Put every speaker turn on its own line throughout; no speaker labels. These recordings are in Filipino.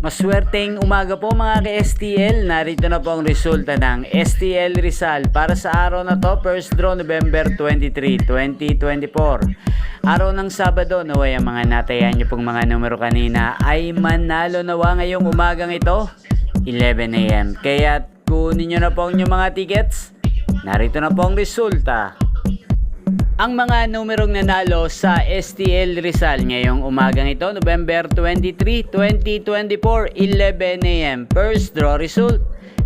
Maswerteng umaga po mga ka-STL. Narito na po ang resulta ng STL Rizal para sa araw na to, first draw November 23, 2024. Araw ng Sabado, naway ang mga natayan nyo pong mga numero kanina ay manalo nawa ngayong umagang ito, 11 AM. Kaya kunin nyo na po ang inyong mga tickets. Narito na po ang resulta. Ang mga numerong nanalo sa STL Rizal ngayong umagang ito, November 23, 2024, 11 AM. First draw result,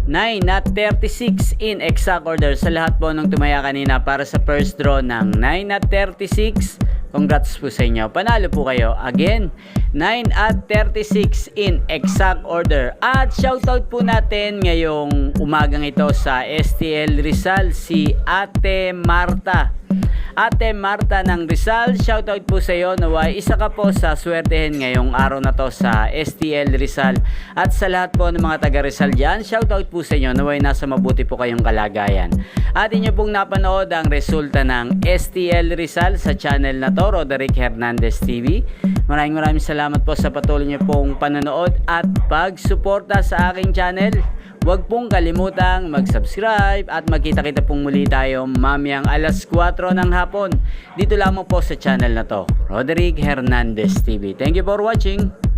9 at 36 in exact order sa lahat po ng tumaya kanina para sa first draw ng 9 at 36. Congrats po sa inyo. Panalo po kayo. Again, 9 at 36 in exact order. At shoutout po natin ngayong umagang ito sa STL Rizal si Ate Marta. Ate Marta ng Rizal, shoutout po sa iyo. Naway isa ka po sa swertehin ngayong araw na to sa STL Rizal. At sa lahat po ng mga taga Rizal dyan, shoutout po sa inyo. Naway nasa mabuti po kayong kalagayan. At inyo pong napanood ang resulta ng STL Rizal sa channel na to, Roderick Hernandez TV. Maraming salamat po sa patuloy niyo pong panonood at pagsuporta sa aking channel. Huwag pong kalimutang mag-subscribe at magkita-kita pong muli tayo mamayang alas 4 ng hapon. Dito lamang po sa channel na to, Roderick Hernandez TV. Thank you for watching.